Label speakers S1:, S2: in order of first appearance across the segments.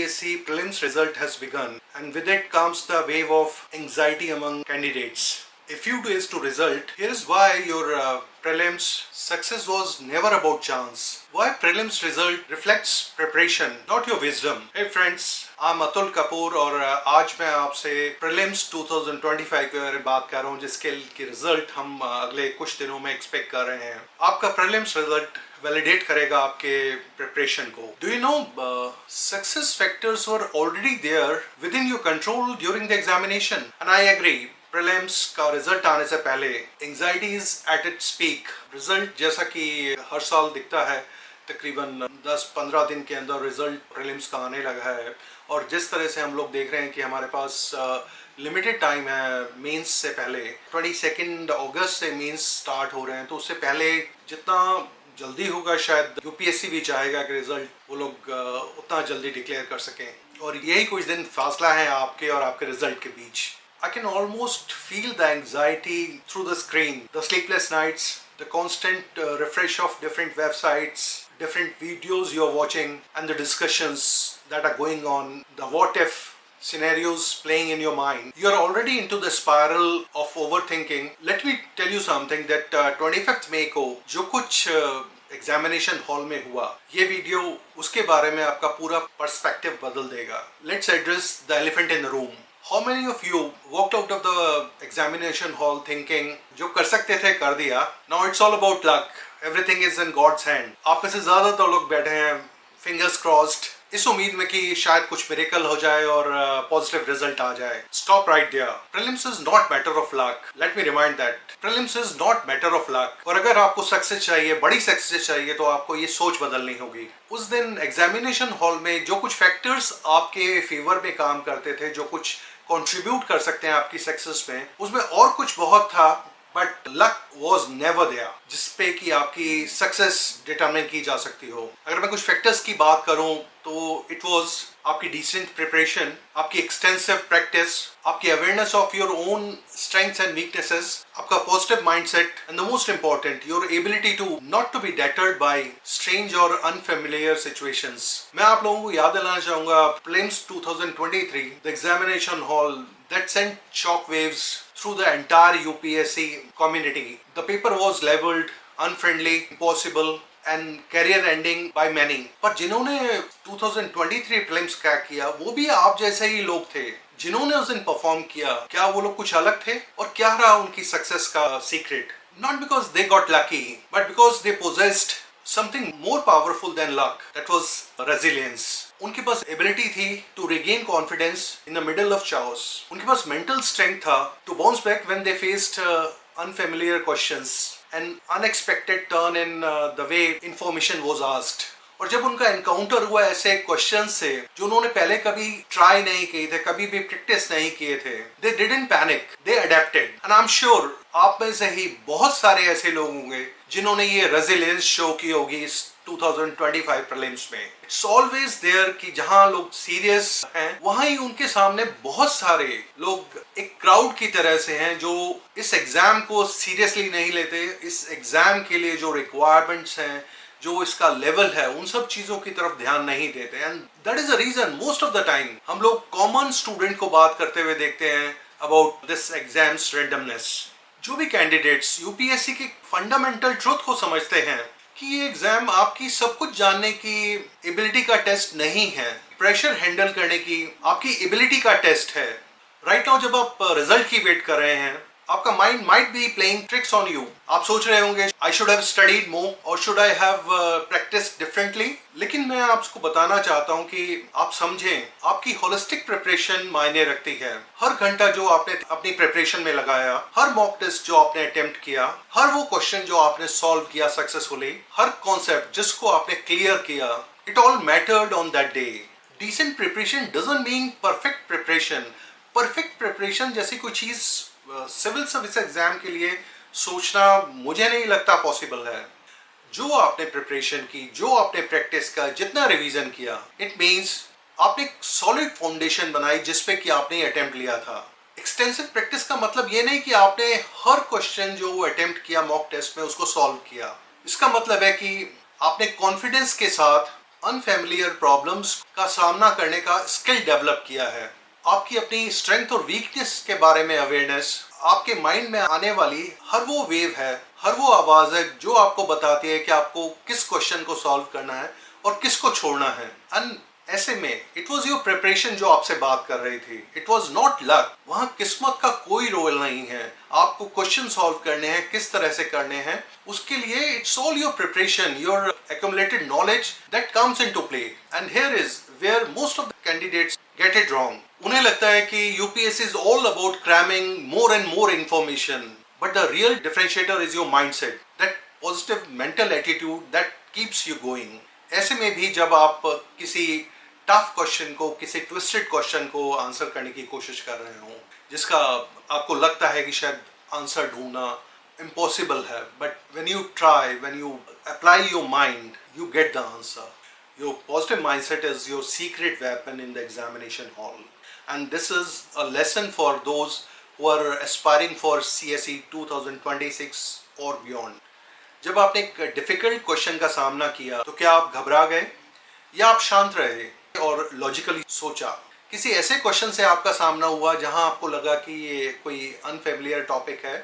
S1: UPSC prelims result has begun, and with it comes the wave of anxiety among candidates. A few days to result. Here is why your prelims success was never about chance. Why prelims result reflects preparation, not your wisdom. Hey friends, I'm Atul Kapoor और आज मैं आपसे prelims 2025 के बारे में बात कर रहा हूँ, जिसके रिजल्ट हम अगले कुछ दिनों में एक्सपेक्ट कर रहे हैं. आपका prelims रिजल्ट वैलिडेट करेगा आपके प्रिपरेशन को. Do you know success factors were already there within your control during the examination. And I agree, prelims का रिजल्ट आने से पहले anxiety is at its peak. Result जैसा कि हर साल दिखता है, तकरीबन 10-15 दिन के अंदर रिजल्ट प्रीलिम्स का आने लगा है. और जिस तरह से हम लोग देख रहे हैं कि हमारे पास लिमिटेड टाइम है मेंस से पहले. 22 अगस्त से मेंस स्टार्ट हो रहे हैं, तो उससे पहले जितना जल्दी होगा शायद यूपीएससी भी चाहेगा कि रिजल्ट वो लोग उतना जल्दी डिक्लेयर कर सकें. और यही कुछ दिन फासला है आपके और आपके रिजल्ट के बीच. I can almost feel the anxiety through the screen, the sleepless nights, the constant refresh of different websites, different videos you're watching, and the discussions that are going on, the what if scenarios playing in your mind. You're already into the spiral of overthinking. Let me tell you something that 25th May को जो कुछ examination hall में हुआ, ये video उसके बारे में आपका पूरा पर्सपेक्टिव बदल देगा. Let's address the elephant in the room. How many of you walked out of the examination hall thinking जो कर सकते थे कर दिया, now it's all about luck, everything is in God's hand. आप में से ज़्यादातर लोग बैठे हैं fingers crossed, इस उम्मीद में कि शायद कुछ मिरेकल हो जाए और पॉजिटिव रिजल्ट आ जाए. Stop right there. Prelims is not matter of luck. Let me remind that. Prelims is not matter of luck. और अगर आपको सक्सेस चाहिए, बड़ी सक्सेस चाहिए, तो आपको ये सोच बदलनी होगी. उस दिन एग्जामिनेशन हॉल में जो कुछ फैक्टर्स आपके फेवर में काम करते थे, जो कुछ कंट्रीब्यूट कर सकते हैं आपकी सक्सेस में, उसमें और कुछ बहुत था, but luck was never there जिसपे कि आपकी सक्सेस डिटरमिन की जा सकती हो. अगर मैं कुछ फैक्टर्स की बात करूं तो इट वॉज आपकी डिसेंट प्रिपरेशन, आपकी एक्सटेंसिव प्रैक्टिस, आपकी awareness of your own strengths and weaknesses, आपका positive mindset, and the most important your ability to not to be deterred by strange और अनफेमिलियर सिचुएशंस. मैं आप लोगों को याद दिलाना चाहूंगा prelims 2023, the examination hall that sent shockwaves through the entire UPSC community. The paper was labeled unfriendly, impossible and career ending by many. पर जिन्होंने 2023 प्रीलिम्स क्रैक किया वो भी आप जैसे ही लोग थे. जिन्होंने उस दिन परफॉर्म किया, क्या वो लोग कुछ अलग थे? और क्या रहा उनकी सक्सेस का secret? Not because they got lucky, but because they possessed something more powerful than luck. That was resilience. उनके पास एबिलिटी थी to regain confidence in the middle of chaos. उनके पास मेंटल स्ट्रेंथ था to bounce back when they faced unfamiliar questions and unexpected turn in the way information was asked. और जब उनका encounter हुआ ऐसे क्वेश्चंस से जो उन्होंने पहले कभी ट्राई नहीं किए थे, कभी भी प्रैक्टिस नहीं किए थे, they didn't panic, they adapted. And I am sure आप में से ही बहुत सारे ऐसे लोग होंगे जिन्होंने ये रेजिलियंस शो की होगी इस 2025 प्रीलिम्स में. इट्स ऑलवेज देयर कि जहां लोग सीरियस हैं वहां ही उनके सामने बहुत सारे लोग एक क्राउड की तरह से हैं जो इस एग्जाम को सीरियसली नहीं लेते. इस एग्जाम के लिए जो रिक्वायरमेंट्स हैं, जो इसका लेवल है, उन सब चीजों की तरफ ध्यान नहीं देते. And that is the reason most of the time हम लोग कॉमन स्टूडेंट को बात करते हुए देखते हैं अबाउट दिस एग्जाम्स रैंडमनेस. जो भी कैंडिडेट्स यूपीएससी के फंडामेंटल ट्रुथ को समझते हैं कि ये एग्जाम आपकी सब कुछ जानने की एबिलिटी का टेस्ट नहीं है, प्रेशर हैंडल करने की आपकी एबिलिटी का टेस्ट है. राइट नाउ जब आप रिजल्ट की वेट कर रहे हैं, आपका mind might be playing tricks on you. आप सोच रहे होंगे आई शुड हैव स्टडीड मोर और should I have practice differently. लेकिन मैं आपको बताना चाहता हूं कि आप समझें, आपकी होलिस्टिक प्रिपरेशन मायने रखती है. हर घंटा जो आपने अपनी प्रिपरेशन में लगाया, हर मॉक टेस्ट जो आपने अटेम्प्ट किया, हर वो क्वेश्चन जो आपने सॉल्व किया सक्सेसफुली, हर कॉन्सेप्ट जिसको आपने क्लियर किया, it all mattered on that day. Decent preparation doesn't mean perfect preparation. Perfect preparation जैसी कोई चीज सिविल सर्विस एग्जाम के लिए सोचना मुझे नहीं लगता पॉसिबल है. जो आपने प्रिपरेशन की, जो आपने प्रैक्टिस का, जितना रिवीजन किया, इट मींस आपने एक सॉलिड फाउंडेशन बनाई जिसपे कि आपने अटेम्प्ट लिया था. एक्सटेंसिव प्रैक्टिस का मतलब ये नहीं कि आपने हर क्वेश्चन जो अटेम्प्ट किया मॉक टेस्ट में उसको सॉल्व किया. इसका मतलब है कि आपने कॉन्फिडेंस के साथ अनफेमिलियर प्रॉब्लम्स का सामना करने का स्किल डेवलप किया है। आपकी अपनी स्ट्रेंथ और वीकनेस के बारे में अवेयरनेस, आपके माइंड में आने वाली हर वो वेव है, हर वो आवाज है जो आपको बताती है कि आपको किस क्वेश्चन को सॉल्व करना है और किसको छोड़ना है। एंड ऐसे में इट वॉज योर प्रिपरेशन जो आपसे बात कर रही थी, इट वॉज नॉट लक। वहां किस्मत का कोई रोल नहीं है। आपको क्वेश्चन सॉल्व करने हैं, किस तरह से करने हैं, उसके लिए it's all your preparation, your accumulated knowledge that comes into play. And here is where most of the candidates get it wrong. उन्हें लगता है कि UPSC is all about cramming more and more information, but the real differentiator is your mindset, that positive mental attitude that keeps you going. ऐसे में भी जब आप किसी टफ क्वेश्चन को, किसी ट्विस्टेड क्वेश्चन को आंसर करने की कोशिश कर रहे हो, जिसका आपको लगता है कि शायद आंसर ढूंढना impossible है, but when you try, when you apply your mind, you get the answer. Your positive mindset is your secret weapon in the examination hall, and this is a lesson for those who are aspiring for CSE 2026 or beyond. जब आपने एक difficult question का सामना किया तो क्या आप घबरा गए या आप शांत रहे और लॉजिकली सोचा? किसी ऐसे क्वेश्चन से आपका सामना हुआ जहां आपको लगा कि ये कोई अनफेमिलियर टॉपिक है,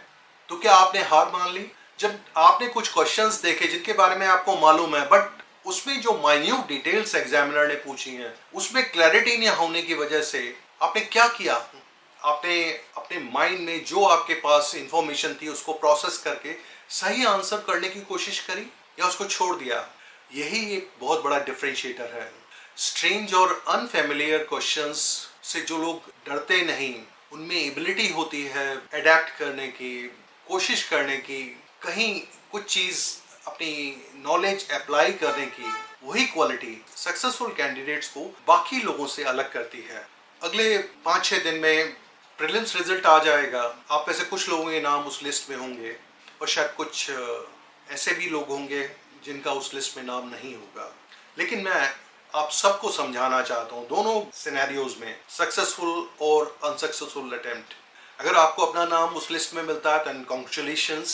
S1: तो क्या आपने हार मान ली? जब आपने कुछ क्वेश्चंस देखे जिनके बारे में आपको मालूम है, बट उसमें जो माइन्यूट डिटेल्स एग्जामिनर ने पूछी हैं, उसमें क्लैरिटी नहीं होने की वजह से आपने क्या किया? आपने अपने माइंड में जो आपके पास इंफॉर्मेशन थी उसको प्रोसेस करके सही आंसर करने की कोशिश करी या उसको छोड़ दिया? यही एक बहुत बड़ा डिफरेंशिएटर है। स्ट्रेंज और अनफेमिलियर क्वेश्चंस से जो लोग डरते नहीं, उनमें एबिलिटी होती है अडेप्ट करने की, कोशिश करने की, कहीं कुछ चीज अपनी नॉलेज अप्लाई करने की, वही क्वालिटी सक्सेसफुल कैंडिडेट्स को बाकी लोगों से अलग करती है। अगले 5-6 दिन में प्रीलिम्स रिजल्ट आ जाएगा। आप में से कुछ लोगों के नाम उस लिस्ट में होंगे और शायद कुछ ऐसे भी लोग होंगे जिनका उस लिस्ट में नाम नहीं होगा। लेकिन मैं आप सबको समझाना चाहता हूँ, दोनों सिनेरियोज में, सक्सेसफुल और अनसक्सेसफुल अटेम्प्ट, अगर आपको अपना नाम उस लिस्ट में मिलता है तो कॉन्ग्रेचुलेशंस,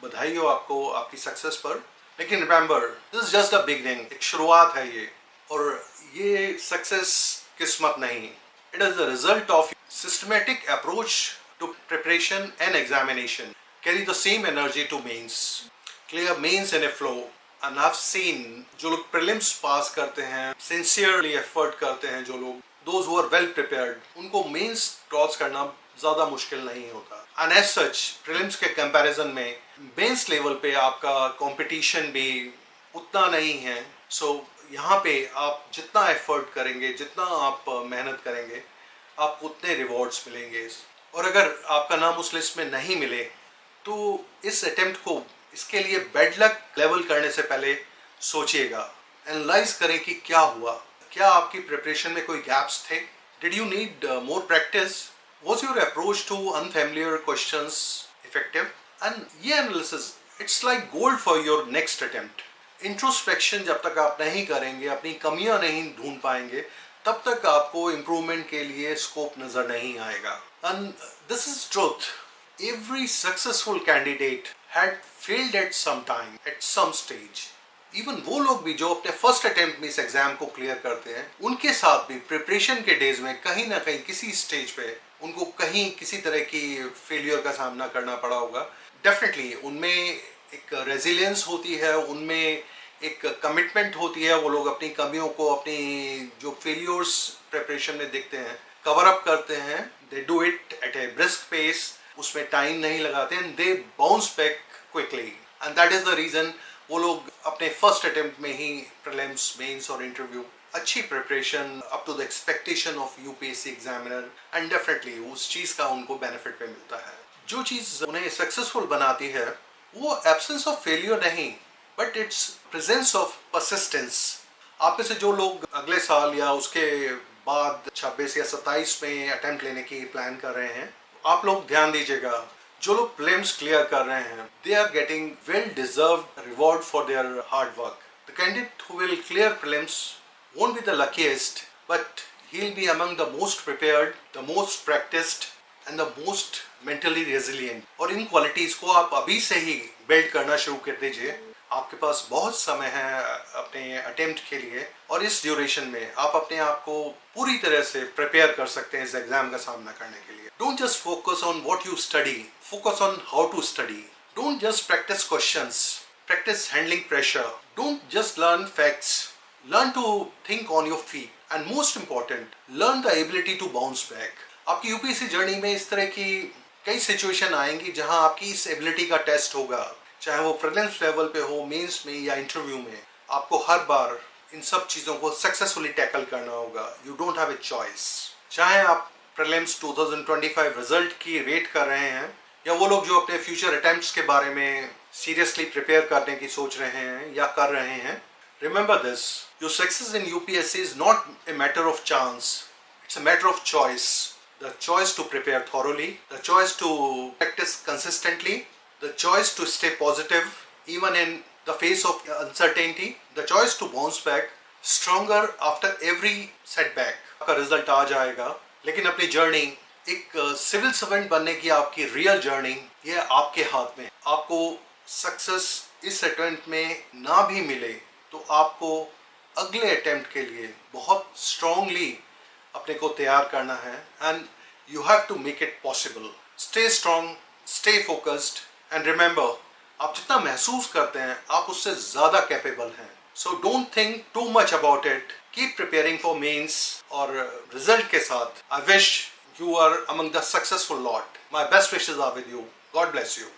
S1: बधाई हो आपको आपकी सक्सेस पर। लेकिन remember, this is just a beginning, एक शुरुआत है ये, और ये सक्सेस किस्मत नहीं, it is the result of systematic approach to preparation and examination. Carry the same energy to mains, clear mains in a flow. And I have seen जो लोग प्रीलिम्स पास करते हैं, सिंसियरली एफर्ट करते हैं, जो लोग those who are well prepared, उनको mains cross करना ज्यादा मुश्किल नहीं होता। एंड एज सच प्रीलिम्स के कंपैरिजन में मेंस लेवल पे आपका कंपटीशन भी उतना नहीं है। सो यहाँ पे आप जितना एफर्ट करेंगे, जितना आप मेहनत करेंगे, आपको उतने रिवॉर्ड्स मिलेंगे। और अगर आपका नाम उस लिस्ट में नहीं मिले तो इस अटेम्प्ट को, इसके लिए बेड लक लेवल करने से पहले सोचिएगा, एनालाइज करें कि क्या हुआ। क्या आपकी प्रिपरेशन में कोई गैप्स थे? Did you need more practice? Was your approach to unfamiliar questions effective? And ये analysis, it's like gold for your next attempt. Introspection जब तक आप नहीं करेंगे, अपनी कमियां नहीं ढूंढ पाएंगे, तब तक आपको improvement के लिए scope नजर नहीं आएगा। And this is truth. Every successful candidate had failed at some time, at some stage. Even वो लोग भी जो अपने फर्स्ट अटेम्प्ट में इस एग्जाम को क्लियर करते हैं, उनके साथ भी प्रिपरेशन के डेज में कहीं ना कहीं किसी स्टेज पे उनको कहीं किसी तरह की फेलियर का सामना करना पड़ा होगा। डेफिनेटली उनमें एक रेजिलियंस होती है, उनमें एक कमिटमेंट होती है। वो लोग अपनी कमियों को, अपनी जो फेलियर्स प्रिपरेशन में दिखते हैं, कवर अप करते हैं। They do it at a brisk pace, उसमें टाइम नहीं लगाते, and they bounce back quickly. And that is the reason वो लोग अपने फर्स्ट अटेम्प्ट में ही प्रीलिम्स, मेंस और इंटरव्यू, अच्छी preparation up to the expectation of UPSC examiner, and definitely उस चीज का उनको बेनिफिट पे मिलता है। जो चीज उन्हें सक्सेसफुल बनाती है वो एब्सेंस ऑफ फेलियर नहीं, but it's presence of persistence. आप में से जो लोग अगले साल या उसके बाद 26 या 27 में अटेम्प्ट लेने की प्लान कर रहे हैं, आप लोग ध्यान दीजिएगा, जो लोग प्रीलिम्स क्लियर कर रहे हैं, they are getting well deserved reward for their hard work. The candidate who will clear prelims won't be the luckiest, but he'll be among the most prepared, the most practiced and the most mentally resilient. और इन qualities को आप अभी से ही build करना शुरू कर दीजिए, आपके पास बहुत समय है अपने अटेम्प्ट के लिए, और इस ड्यूरेशन में आप अपने आप को पूरी तरह से प्रिपेयर कर सकते हैं इस एग्जाम का सामना करने के लिए. Don't just focus on what you study, focus on how to study. Don't just practise questions, practice handling pressure. Don't just learn facts. Learn to think on your feet. And most important, learn the ability to bounce back. आपकी UPSC journey में इस तरह की कई situation आएंगी जहां आपकी इस एबिलिटी का टेस्ट होगा, चाहे वो प्रीलिम्स लेवल पे हो, मेंस में या इंटरव्यू में. आपको हर बार इन सब चीज़ों को सक्सेसफुली टैकल करना होगा. You don't have a choice. चाहे आप प्रीलिम्स 2025 रिजल्ट की वेट कर रहे हैं, या वो लोग जो अपने फ्यूचर अटेम्प्ट्स के बारे में सीरियसली प्रिपेयर करने की सोच रहे हैं या कर रहे हैं, remember this: your success in UPSC is not a matter of chance, it's a matter of choice. The choice to prepare thoroughly, the choice to practise consistently, the choice to stay positive even in the face of uncertainty, the choice to bounce back stronger after every setback. आपका result आ जाएगा, लेकिन अपनी journey, एक civil servant बनने की आपकी real journey, ये आपके हाथ में. आपको सक्सेस इस अटेम्प्ट में ना भी मिले तो आपको अगले अटेम्प्ट के लिए बहुत स्ट्रांगली अपने को तैयार करना है. And you have to make it possible. Stay strong, stay focused, and remember, आप जितना महसूस करते हैं आप उससे ज़्यादा कैपेबल हैं. So don't think too much about it. Keep preparing for mains और रिजल्ट के साथ. I wish you are among the successful lot. My best wishes are with you. God bless you.